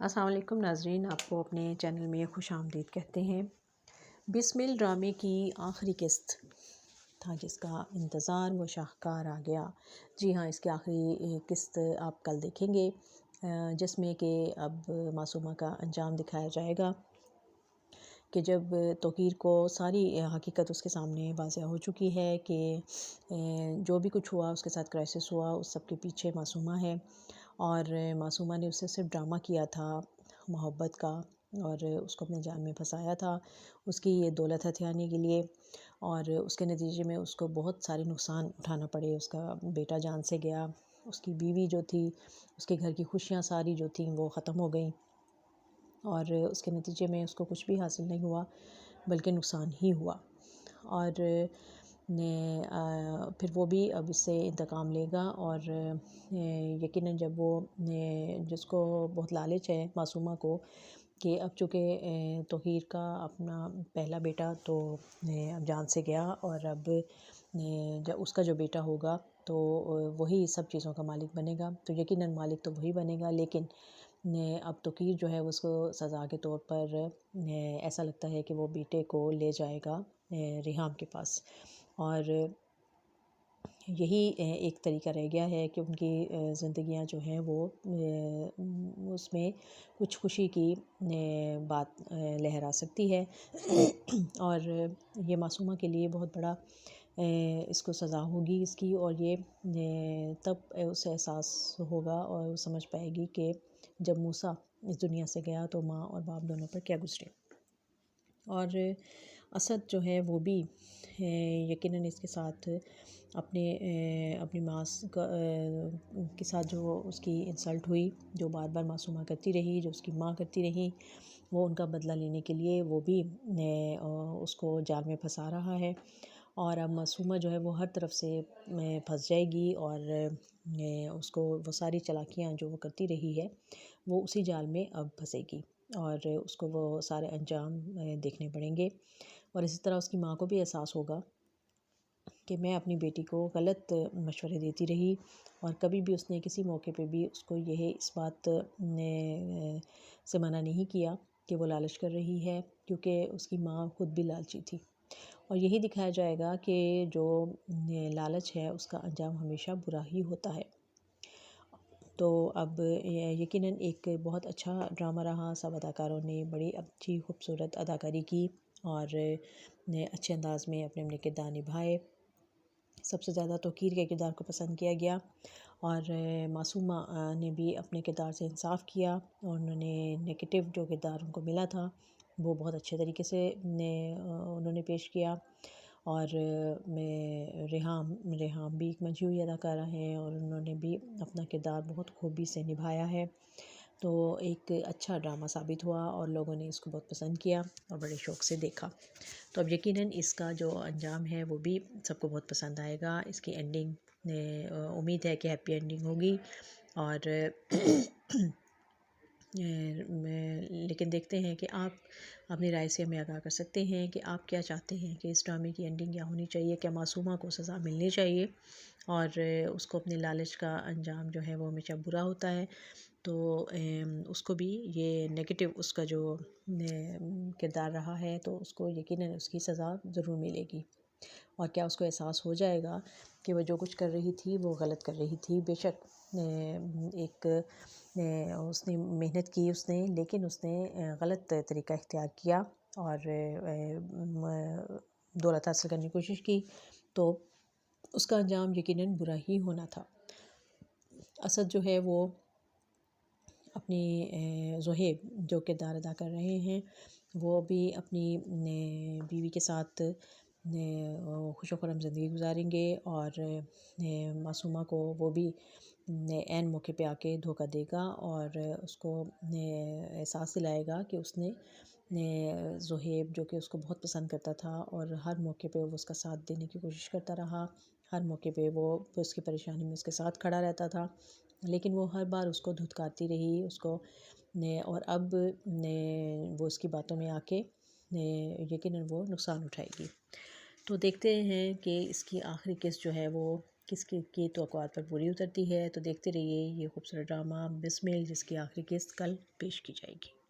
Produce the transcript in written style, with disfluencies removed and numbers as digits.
السلام علیکم ناظرین، آپ کو اپنے چینل میں خوش آمدید کہتے ہیں۔ بسمل ڈرامے کی آخری قسط تھا جس کا انتظار وہ شاہکار آ گیا۔ جی ہاں، اس کی آخری قسط آپ کل دیکھیں گے، جس میں کہ اب معصومہ کا انجام دکھایا جائے گا کہ جب توقیر کو ساری حقیقت اس کے سامنے واضح ہو چکی ہے کہ جو بھی کچھ ہوا، اس کے ساتھ کرائسس ہوا، اس سب کے پیچھے معصومہ ہے، اور معصومہ نے اس سے صرف ڈرامہ کیا تھا محبت کا، اور اس کو اپنے جال میں پھنسایا تھا اس کی یہ دولت ہتھیانے کے لیے، اور اس کے نتیجے میں اس کو بہت سارے نقصان اٹھانا پڑے۔ اس کا بیٹا جان سے گیا، اس کی بیوی جو تھی، اس کے گھر کی خوشیاں ساری جو تھیں وہ ختم ہو گئیں، اور اس کے نتیجے میں اس کو کچھ بھی حاصل نہیں ہوا بلکہ نقصان ہی ہوا۔ اور پھر وہ بھی اب اس سے انتقام لے گا، اور یقیناً جب وہ جس کو بہت لالچ ہے معصومہ کو کہ اب چونکہ توقیر کا اپنا پہلا بیٹا تو اب جان سے گیا، اور اب جب اس کا جو بیٹا ہوگا تو وہی سب چیزوں کا مالک بنے گا، تو یقیناً مالک تو وہی بنے گا، لیکن اب توقیر جو ہے اس کو سزا کے طور پر ایسا لگتا ہے کہ وہ بیٹے کو لے جائے گا ریحام کے پاس، اور یہی ایک طریقہ رہ گیا ہے کہ ان کی زندگیاں جو ہیں وہ اس میں کچھ خوشی کی بات لہرا سکتی ہے، اور یہ معصومہ کے لیے بہت بڑا اس کو سزا ہوگی اس کی، اور یہ تب اسے احساس ہوگا اور وہ سمجھ پائے گی کہ جب موسیٰ اس دنیا سے گیا تو ماں اور باپ دونوں پر کیا گزرے۔ اور اسد جو ہے وہ بھی یقیناً اس کے ساتھ اپنی ماں کے ساتھ جو اس کی انسلٹ ہوئی، جو بار بار معصومہ کرتی رہی، جو اس کی ماں کرتی رہی، وہ ان کا بدلہ لینے کے لیے وہ بھی اس کو جال میں پھنسا رہا ہے، اور اب معصومہ جو ہے وہ ہر طرف سے پھنس جائے گی، اور اس کو وہ ساری چالاکیاں جو وہ کرتی رہی ہے وہ اسی جال میں اب پھنسے گی، اور اس کو وہ سارے انجام دیکھنے پڑیں گے۔ اور اسی طرح اس کی ماں کو بھی احساس ہوگا کہ میں اپنی بیٹی کو غلط مشورے دیتی رہی، اور کبھی بھی اس نے کسی موقع پہ بھی اس کو اس بات سے منع نہیں کیا کہ وہ لالچ کر رہی ہے، کیونکہ اس کی ماں خود بھی لالچی تھی، اور یہی دکھایا جائے گا کہ جو لالچ ہے اس کا انجام ہمیشہ برا ہی ہوتا ہے۔ تو اب یقیناً ایک بہت اچھا ڈرامہ رہا، سب اداکاروں نے بڑی اچھی خوبصورت اداکاری کی، اور اچھے انداز میں اپنے اپنے کردار نبھائے۔ سب سے زیادہ توقیر کے کردار کو پسند کیا گیا، اور معصومہ نے بھی اپنے کردار سے انصاف کیا، اور انہوں نے نگیٹو جو کردار ان کو ملا تھا وہ بہت اچھے طریقے سے انہوں نے پیش کیا، اور ریحام بھی ایک منجھی ہوئی اداکارہ ہیں، اور انہوں نے بھی اپنا کردار بہت خوبی سے نبھایا ہے۔ تو ایک اچھا ڈرامہ ثابت ہوا، اور لوگوں نے اس کو بہت پسند کیا اور بڑے شوق سے دیکھا۔ تو اب یقیناً اس کا جو انجام ہے وہ بھی سب کو بہت پسند آئے گا۔ اس کی اینڈنگ امید ہے کہ ہیپی اینڈنگ ہوگی، اور لیکن دیکھتے ہیں کہ آپ اپنی رائے سے ہمیں آگاہ کر سکتے ہیں کہ آپ کیا چاہتے ہیں کہ اس ڈرامے کی اینڈنگ کیا ہونی چاہیے۔ کیا معصومہ کو سزا ملنی چاہیے، اور اس کو اپنے لالچ کا انجام جو ہے وہ ہمیشہ برا ہوتا ہے، تو اس کو بھی یہ نگیٹو اس کا جو کردار رہا ہے تو اس کو یقیناً اس کی سزا ضرور ملے گی، اور کیا اس کو احساس ہو جائے گا کہ وہ جو کچھ کر رہی تھی وہ غلط کر رہی تھی۔ بے شک ایک اس نے محنت کی لیکن اس نے غلط طریقہ اختیار کیا، اور دولت حاصل کرنے کی کوشش کی، تو اس کا انجام یقیناً برا ہی ہونا تھا۔ اسد جو ہے وہ اپنی زہیب جو کردار ادا کر رہے ہیں وہ بھی اپنی بیوی کے ساتھ خوش و خرم زندگی گزاریں گے، اور معصومہ کو وہ بھی عین موقع پہ آ کے دھوکہ دے گا، اور اس کو احساس دلائے گا کہ اس نے زہیب جو کہ اس کو بہت پسند کرتا تھا، اور ہر موقع پہ وہ اس کا ساتھ دینے کی کوشش کرتا رہا، ہر موقع پہ وہ اس کی پریشانی میں اس کے ساتھ کھڑا رہتا تھا، لیکن وہ ہر بار اس کو دھتکارتی رہی اس کو، اور اب وہ اس کی باتوں میں آ کے یقیناً وہ نقصان اٹھائے گی۔ تو دیکھتے ہیں کہ اس کی آخری قسط جو ہے وہ کس کی توقعات پر پوری اترتی ہے۔ تو دیکھتے رہیے یہ خوبصورت ڈرامہ بسمل، جس کی آخری قسط کل پیش کی جائے گی۔